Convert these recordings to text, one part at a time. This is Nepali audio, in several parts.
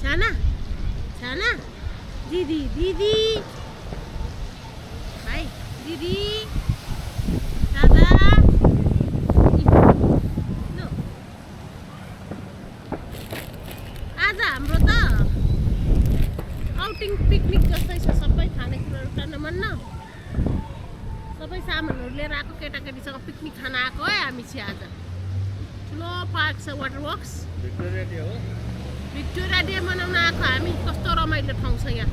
छाना छाना दिदी दिदी भाइ दिदी दादा लो आज हाम्रो त आउटिङ पिकनिक जस्तै छ सबै खानेकुराहरू खान मन न सबै सामानहरू लिएर आएको केटाकेटीसँग पिकनिक खान आएको है हामी चाहिँ आज ठुलो पार्क छ वाटर वर्क्स भिक्टोरिया डे मनाउन आएको हामी कस्तो रमाइलो ठाउँ छ यहाँ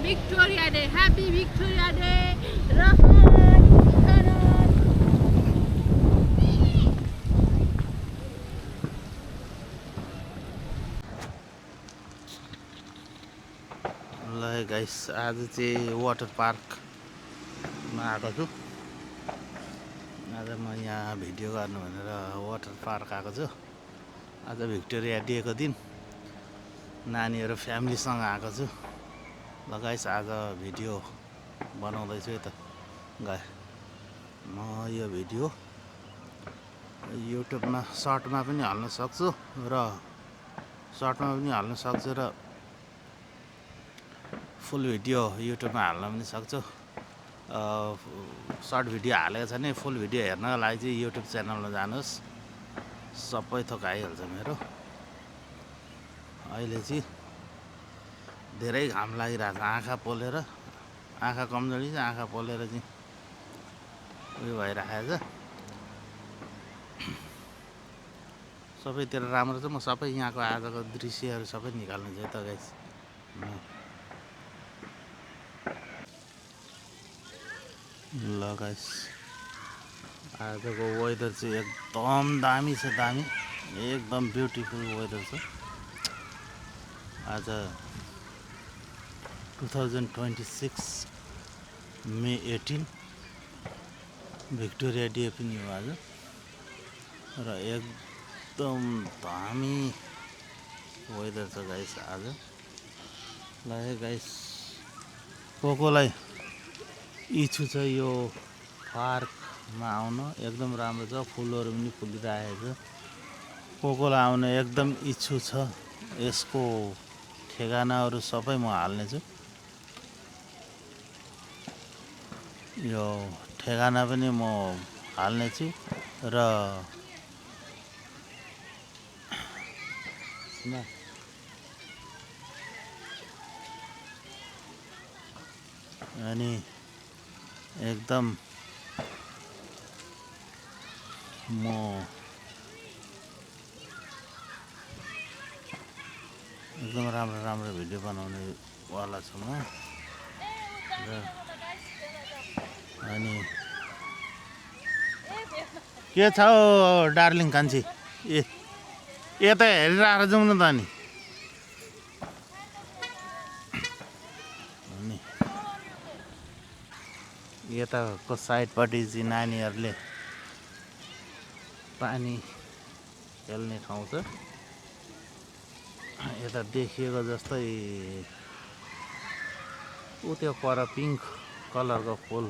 Victoria day happy Victoria day ल गाइस आज चाहिँ वाटर पार्कमा आएको छु आज म यहाँ भिडियो गर्नु भनेर वाटर पार्क आएको छु आज भिक्टोरिया डेको दिन नानीहरू फ्यामिलीसँग आएको छु ल गाइस आज भिडियो बनाउँदैछु है त गाई म यो भिडियो युट्युबमा सर्टमा पनि हाल्न सक्छु र सर्टमा पनि हाल्न सक्छु र फुल भिडियो युट्युबमा हाल्न पनि सक्छु सर्ट भिडियो हालेको छ भने फुल भिडियो हेर्नको लागि चाहिँ युट्युब च्यानलमा जानुहोस् सबै थोक आइहाल्छ मेरो अहिले चाहिँ धेरै घाम लागिरहेको छ आँखा पोलेर आँखा कमजोरी छ आँखा पोलेर चाहिँ उयो भइरहेको छ सबैतिर राम्रो छ म सबै यहाँको आजको दृश्यहरू सबै निकाल्नु चाहिँ त गाइस ल गाइस आजको वेदर चाहिँ एकदम दामी छ दामी एकदम ब्युटिफुल वेदर छ आज 2026 मे 18 भिक्टोरिया डे पनि हो आज र एकदम दामी वेदर छ गाइस आज ल गाइस कोलाई इच्छु छ यो पार्कमा आउन एकदम राम्रो छ फुलहरू पनि फुलिरहेको छ कोलाई आउन एकदम इच्छु छ यसको ठेगानाहरू सबै म हाल्नेछु यो ठेगाना पनि म हाल्नेछु र अनि एकदम म एकदम राम्रो भिडियो बनाउने वाला छु म र अनि के छ हौ डार्लिङ कान्छी यता हेरिरहेर जाउँ न त अनि यताको साइडपट्टि चाहिँ नानीहरूले पानी खेल्ने ठाउँ छ यता देखिएको जस्तै त्यो पर पिङ्क कलरको फुल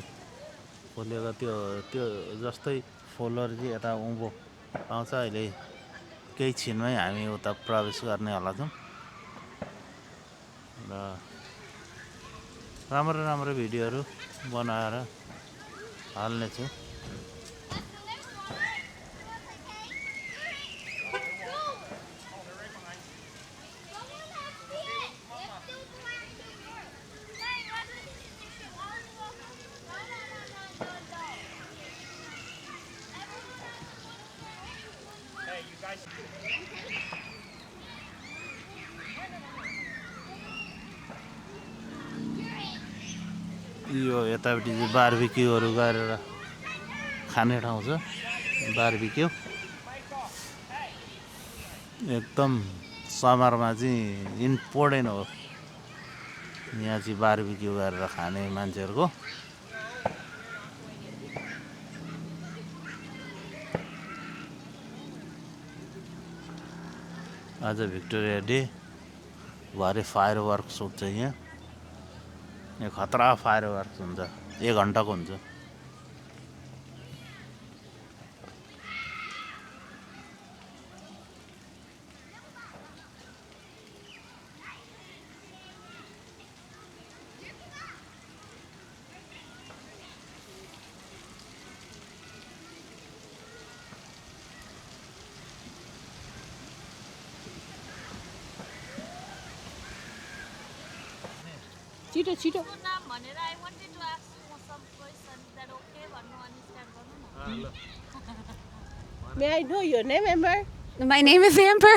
फुलेको त्यो जस्तै फुलहरू चाहिँ यता उँभो पाउँछ अहिले केही छिनमै हामी उता प्रवेश गर्नेवाला छौँ र राम्रो भिडियोहरू बनाएर हाल्नेछु यो यतापट्टि चाहिँ बारबिक्युहरू गरेर खाने ठाउँ छ बारबिक्यू एकदम समरमा चाहिँ इम्पोर्टेन्ट हो यहाँ चाहिँ बारबिक्यू गरेर खाने मान्छेहरूको आज भिक्टोरिया डे भरे फायर वर्क्स हुन्छ यहाँ खतरा फायर वर्क्स हुन्छ 1 घन्टाको हुन्छ छिटो छिटो May I know your name, Amber? My name is Amber.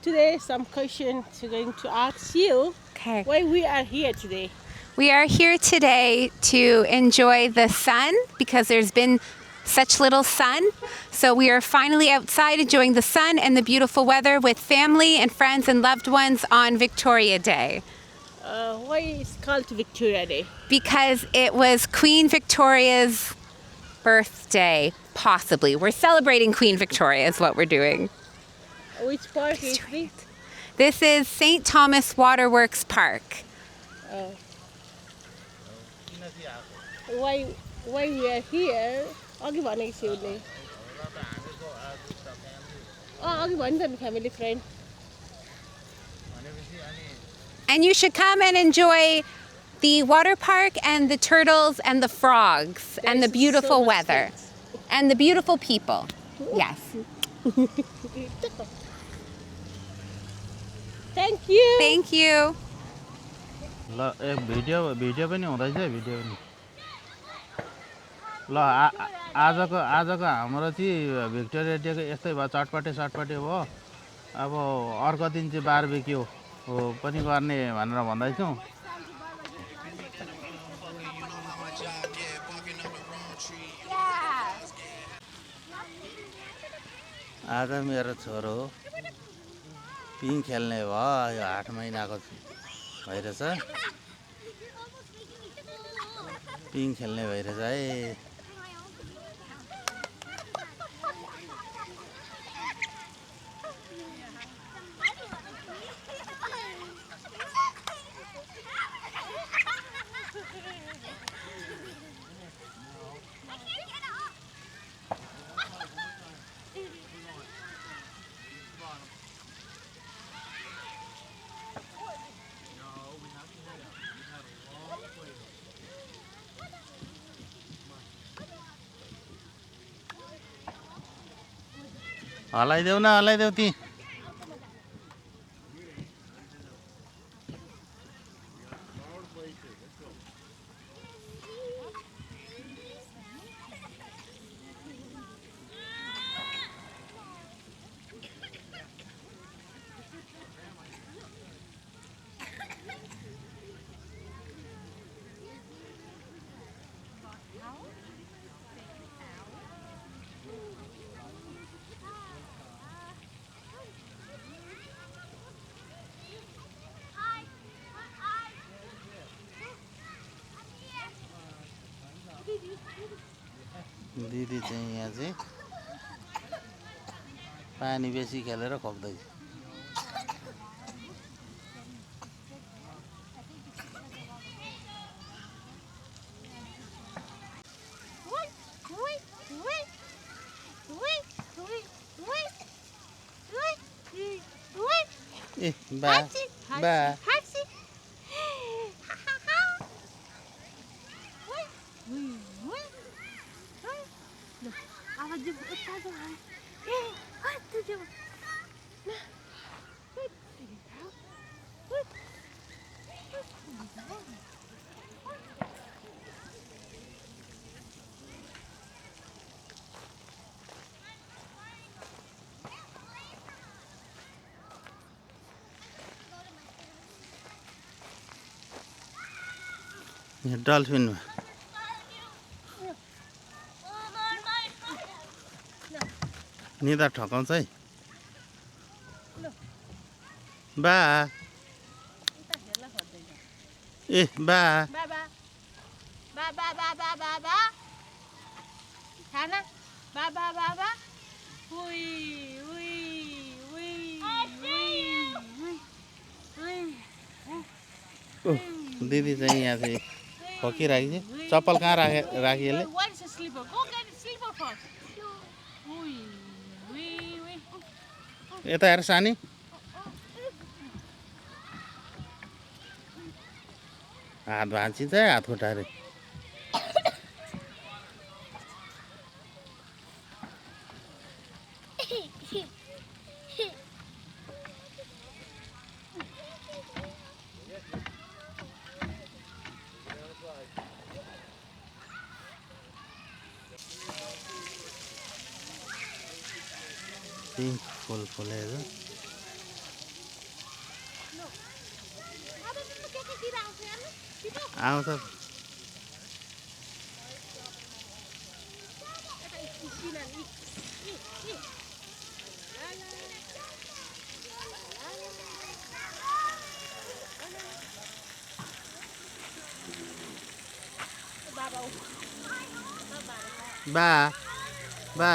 Today, some questions we're going to ask you. Okay. Why we are here today? We are here today to enjoy the sun because there's been such little sun. So we are finally outside enjoying the sun and the beautiful weather with family and friends and loved ones on Victoria Day. Why is called Victoria Day? Because it was Queen Victoria's birthday, possibly. We're celebrating Queen Victoria is what we're doing. Which park is this? This is St. Thomas Waterworks Park. Why we are here? अघि भनेको छु उसले अघि भन्यो त family friend. And you should come and enjoy the water park and the turtles and the frogs and the There's beautiful so much weather things. and the beautiful people. Yes. Thank you. Thank you. ल ए भिडियो पनि हुँदैछ भिडियो पनि ल आजको हाम्रो चाहिँ भिक्टोरिया डेको यस्तै भयो चटपटे भयो अब अर्को दिन चाहिँ बारबेक्यू हो पनि गर्ने भनेर भन्दैछौँ आज मेरो छोरो पिङ खेल्ने भयो यो 8 महिनाको भइरहेछ पिङ खेल्ने भइरहेछ है हलाइदेऊ न हलाइदेऊ ती दिदी चाहिँ यहाँ चाहिँ पानी बेसी खेलेर खोक्दैछ ए बा बा डल्फिन निदा ठकाउँछ है बा ए बा खाना बाबा दिदी चाहिँ यहाँ चाहिँ खोकिराखेको छ चप्पल कहाँ राखी यसले What is a slipper? Go get a slipper first. यता हेर सानी हात भाँचिन्छ है हात खुट्टाले पिङ्क फुल फुलेको आउँछ। बा बा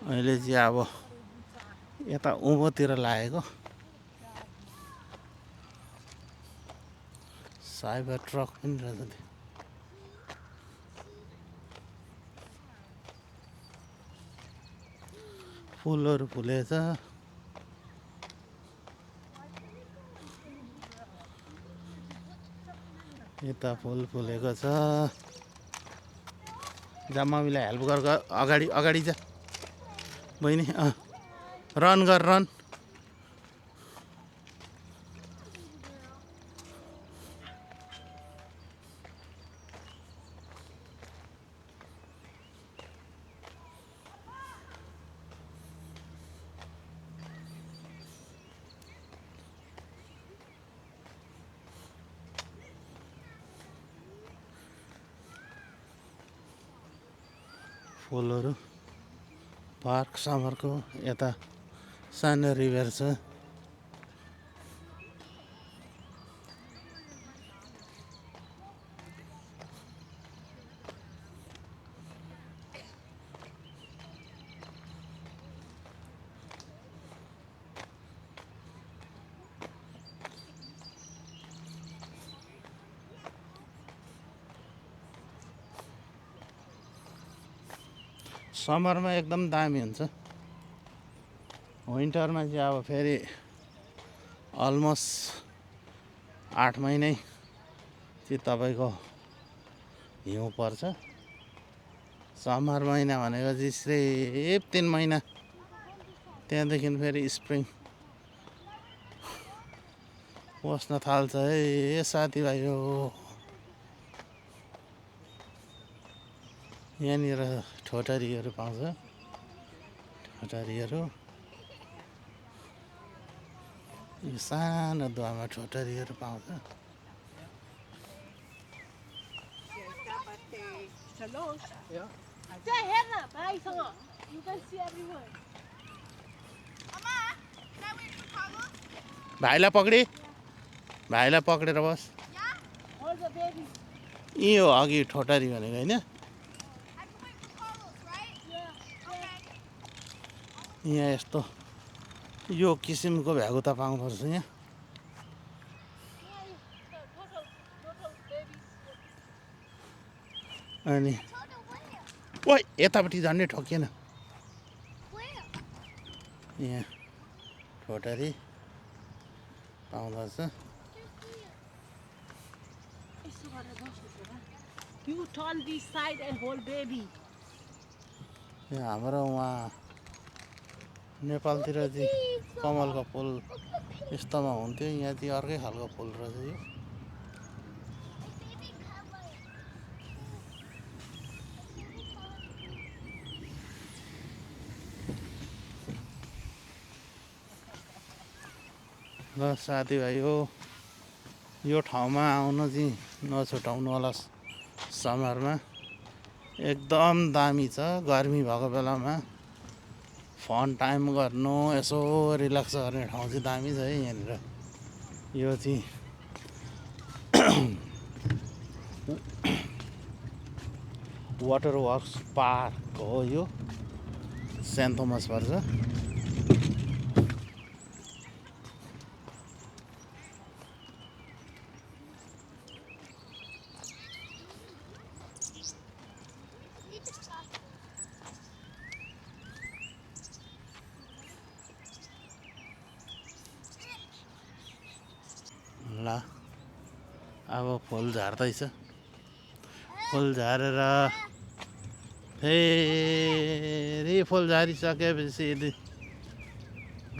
अहिले चाहिँ अब यता उँभोतिर लागेको साइबर ट्रक पनि रहेछ त्यो। फुलहरू फुलेछ। यता फुल फुलेको छ। जा मम्मीलाई हेल्प गर, अगाडि अगाडि जा बहिनी। रन गर, रन। फुलहरू पार्क समरको यता सानो रिभर छ। समरमा एकदम दामी हुन्छ। विन्टरमा चाहिँ अब फेरि अलमोस्ट 8 महिनै चाहिँ तपाईँको हिउँ पर्छ। समर महिना भनेको चाहिँ सिर्फ 3 महिना, त्यहाँदेखि फेरि स्प्रिङ पस्न थाल्छ है साथीभाइ हो। यहाँनिर ठोटरीहरू पाउँछ। ठोटरीहरू यो सानो दुवामा ठोटरीहरू पाउँछ। भाइलाई पक्री, भाइलाई पक्रेर बस। यो अघि ठोटरी भनेको होइन। यहाँ यस्तो यो किसिमको भ्यागुता पाउँदो रहेछ यहाँ। अनि ओ यतापट्टि झन्डै ठोकिएन। यहाँ ठोटरी पाउँदो रहेछ। You turn this side and hold baby. यहाँ हाम्रो उहाँ नेपालतिर चाहिँ कमलको फुल यस्तोमा हुन्थ्यो, यहाँ चाहिँ अर्कै खालको फुल रहेछ यो। र साथीभाइ हो, यो ठाउँमा आउन चाहिँ नछुटाउनु होला। समरमा एकदम दामी छ। गर्मी भएको बेलामा फन टाइम गर्नु, यसो रिल्याक्स गर्ने ठाउँ चाहिँ दामी छ है यहाँनिर। यो चाहिँ वाटर वर्क्स पार्क हो यो, सेन्ट थोमस पर्छ। ल अब फुल झार्दैछ। फुल झारेर फेरि फुल झारिसकेपछि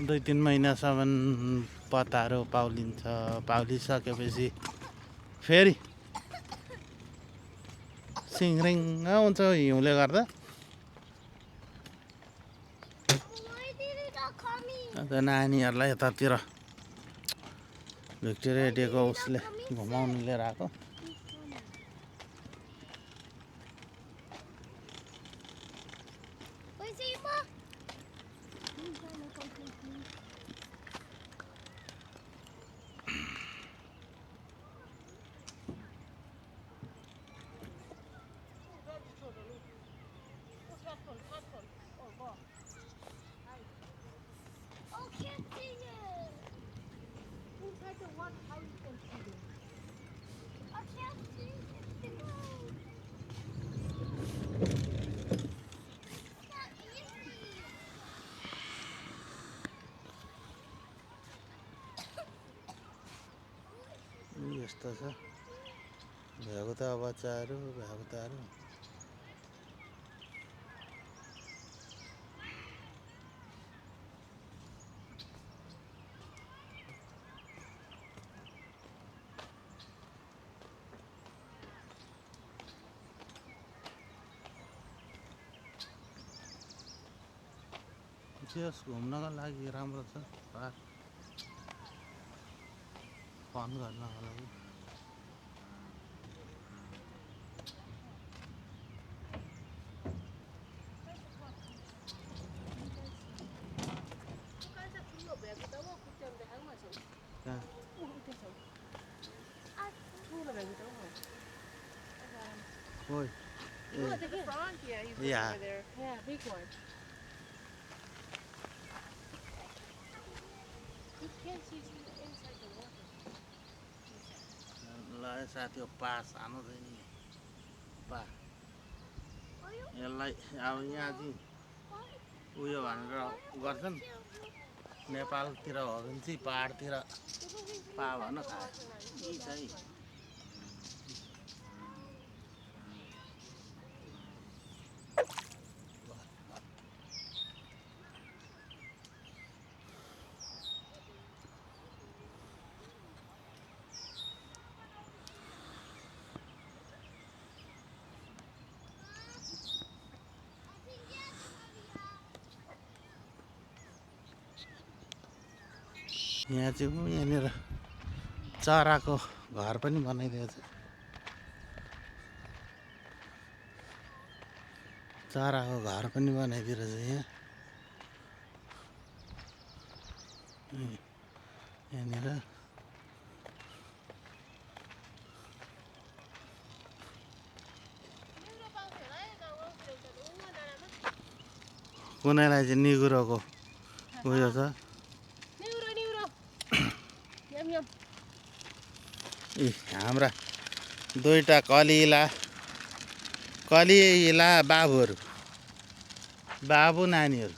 2-3 महिनासम्म पत्ताहरू पाउलिन्छ। पाउलिसकेपछि फेरि सिङ्रिङ्ग हुन्छ हिउँले गर्दा। अन्त नानीहरूलाई यतातिर भिक्टोरिया डेको उसले घुमाउनु लिएर आएको यस्तो छ भ्यागुता बच्चाहरू भ्यागुताहरू जस घुम्नको लागि राम्रो छ पार्क फन गर्नको लागि Oi. Look, the frog. Yeah, he's Yeah. over there. Yeah, big one. You can't see inside the water. ल साथी पा सानो छ नि पा यसलाई अब यहाँ चाहिँ उयो भनेर गर्छन् नेपालतिर हो भने चाहिँ पाहाडतिर पा भन खाए यी चाहिँ यहाँ चाहिँ यहाँनिर चराको घर पनि बनाइदिएको छ चराको घर पनि बनाइदिएर चाहिँ यहाँ यहाँनिर कुनैलाई चाहिँ निगुरोको उयो छ ए हाम्रा दुईटा कलिला बाबुहरू बाबु नानीहरू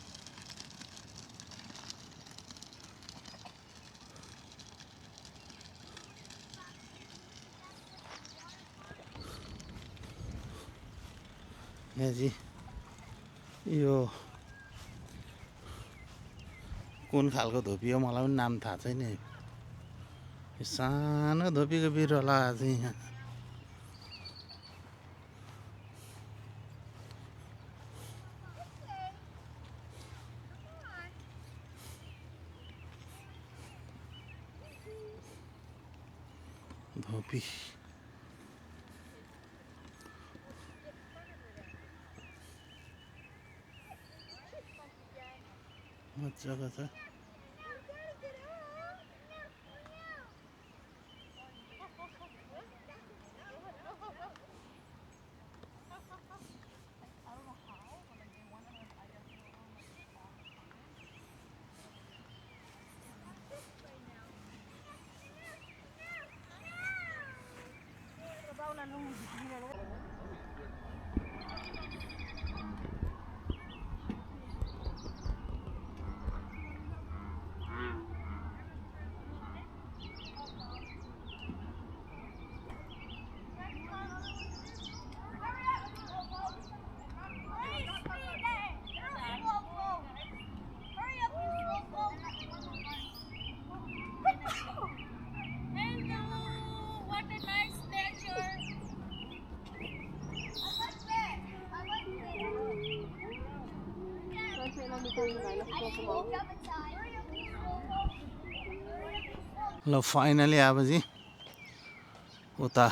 यहाँ चाहिँ यो कुन खालको धोपी हो मलाई पनि नाम थाहा छैन सानो धोपीको बिरुवा लगाएको छ यहाँ धोपी मजाको छ I woke up inside. ल फाइनली अब चाहिँ उता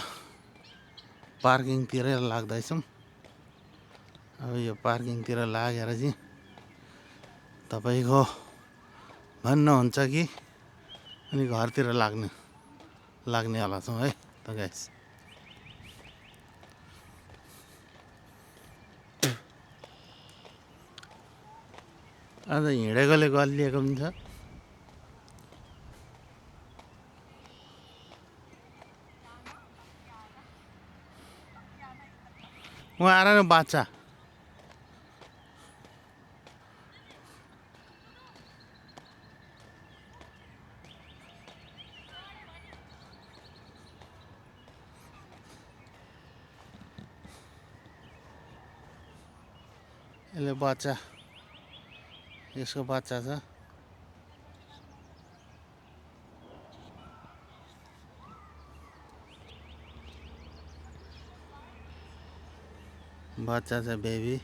पार्किङतिर लाग्दैछौँ। अब यो पार्किङतिर लागेर चाहिँ तपाईँको भन्नुहुन्छ कि अनि घरतिर लाग्नेवाला छौँ है त गाइस। आज हिँडेकोले गलिएको पनि छ। वहाँ आएर बाचा यसले बच्चा यसको बच्चा छ। बच्चा छ बेबी।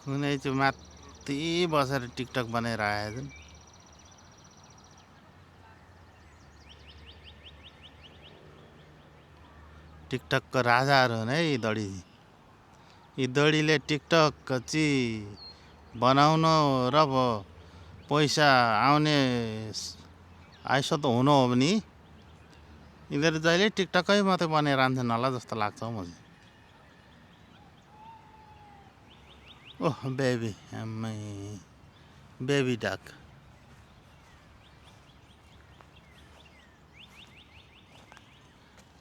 कुनै चाहिँ माथि बसेर टिकटक बनाएर आएछन्। टिकटकको राजाहरू हुन् है यी दडी। यी दडीले टिकटक चाहिँ बनाउन र पैसा आउने आइसो त हुनु हो भने यिनीहरू जहिले टिकटकै मात्रै बनाएर रहन्छन् होला जस्तो लाग्छ हौ मलाई। ओह बेबी आम्मै बेबी डक।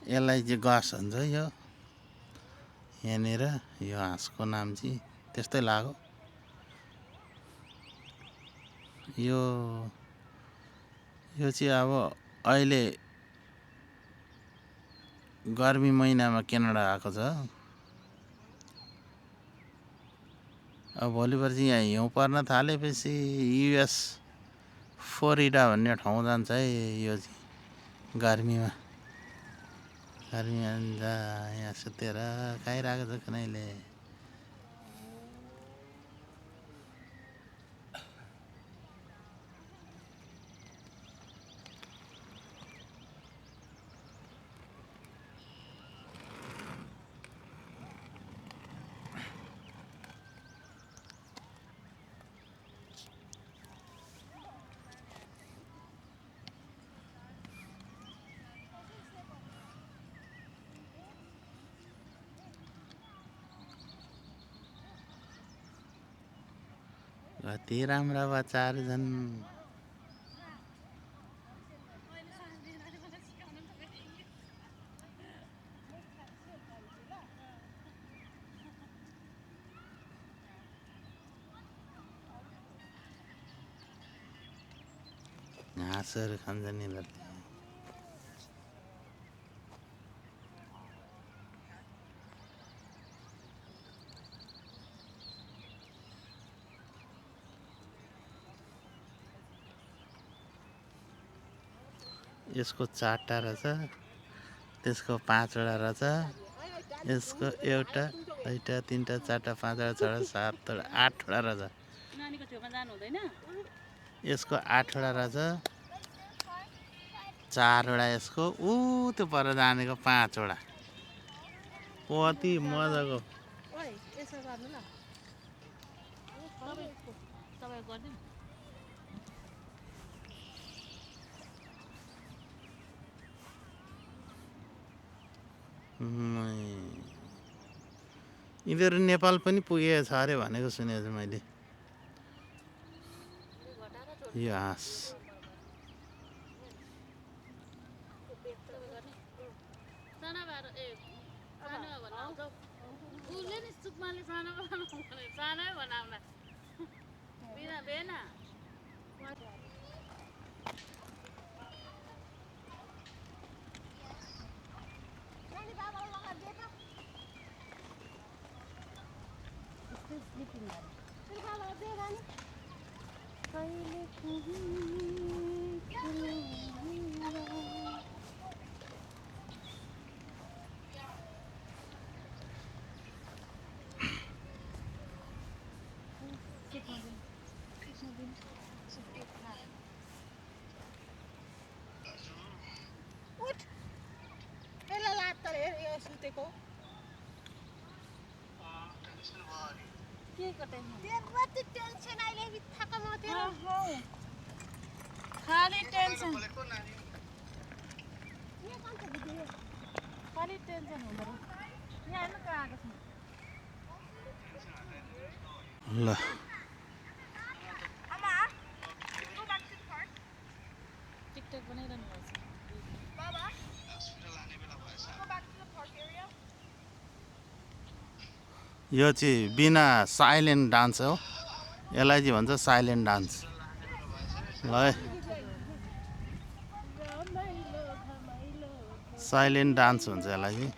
यसलाई चाहिँ गस हुन्छ यो यहाँनिर। यो हाँसको नाम चाहिँ त्यस्तै लाग्यो। यो चाहिँ अब अहिले गर्मी महिनामा क्यानाडा आएको छ। अब भोलिपर्सि यहाँ हिउँ पर्न थालेपछि युएस फ्लोरिडा भन्ने ठाउँ जान्छ है यो चाहिँ गर्मीमा। गर्मीमा यहाँ सुतेर खाइरहेको छ कुनैले। कति राम्रा बच्चाहरू छन्। घाँसहरू खान्छन् यिनीहरूले। यसको 4टा रहेछ, त्यसको 5वटा रहेछ, यसको 1टा 2टा 3टा 4टा 5वटा 6वटा 7वटा 8वटा रहेछ। यसको 8वटा रहेछ, 4वटा यसको, त्यो पर जानेको 5वटा। कति मजाको। यिनीहरू नेपाल पनि पुगेको छ अरे भनेको सुनेको छु मैले। यो हाँस उठ यसलाई लात्तर हेर यो सुतेको के कति टेन्सन अहिले बित्थाको म तेरो खाली टेन्सन खाली टेन्सन हुँदो रहेछ यहाँ हेर्नु कहाँ आएको छ ल टिकटक बनाइरहनु भएको छ यो चाहिँ बिना साइलेन्ट डान्स हो यसलाई चाहिँ भन्छ साइलेन्ट डान्स ल है साइलेन्ट डान्स हुन्छ यसलाई चाहिँ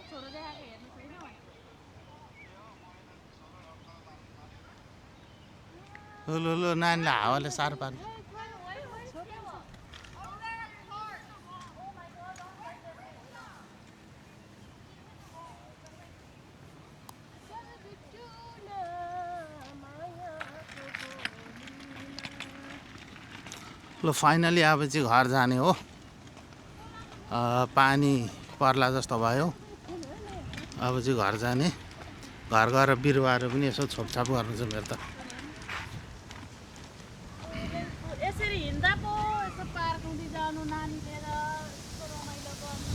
छोरो देखाएको हेर्नु छैन लु नानीलाई हावाले साह्रो पार्यो ल फाइनली अब चाहिँ घर जाने हो पानी पर्ला जस्तो भयो अब चाहिँ घर जाने घर गएर बिरुवाहरू पनि यसो छोपछाप गर्नु छ मेरो त यसरी हिँड्दा पो यसो पार्क हुँदै जानु नानी लिएर यस्तो रमाइलो गर्नु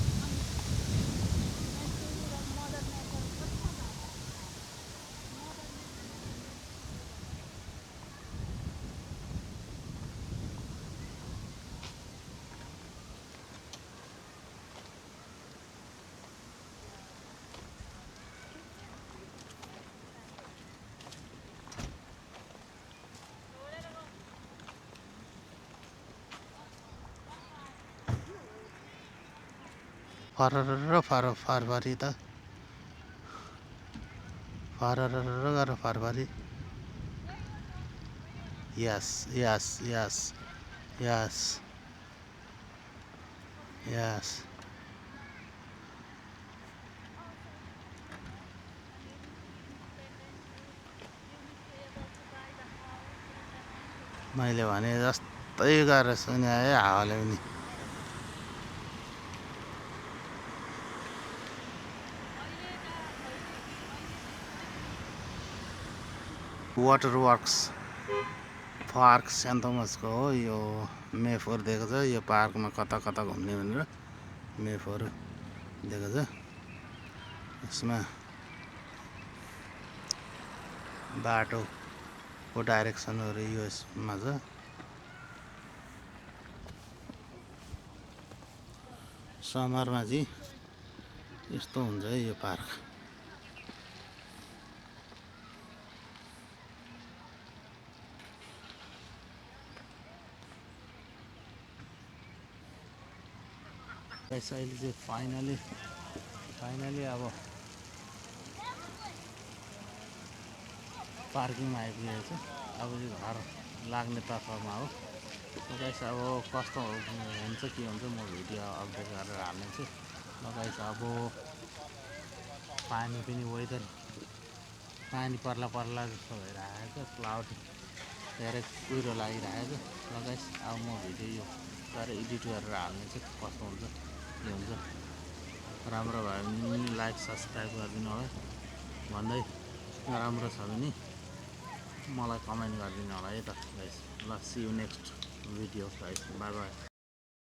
मदर नेचर फरर फरफरी त फरर गरेर फरफरी यस यस यस यस यस मैले भने जस्तै गरेर सुने है हावाले पनि वाटर वर्क्स पार्क सेन्ट थोमसको हो यो मेफोर दिएको छ यो पार्कमा कता कता घुम्ने भनेर मेफोर दिएको छ यसमा बाटोको डाइरेक्सनहरू यसमा छ समरमा चाहिँ यस्तो हुन्छ है यो पार्क अहिले चाहिँ फाइनली अब पार्किङमा आइपुगेको छ अब चाहिँ घर लाग्ने तर्फमा हो गाइस अब कस्तो हुन्छ के हुन्छ म भिडियो अपडेट गरेर हाल्नेछु गाइस अब पानी पनि वेदर पानी पर्ला जस्तो भइरहेको छ क्लाउड धेरै कुहिरो लागिरहेको छ गाइस अब म भिडियो यो गरेर एडिट गरेर हाल्नेछु कस्तो हुन्छ के हुन्छ राम्रो भयो भने लाइक सब्सक्राइब गरिदिनु होला भन्दै नराम्रो छ भने मलाई कमेन्ट गरिदिनु होला है त गाइस ल see you next video guys bye by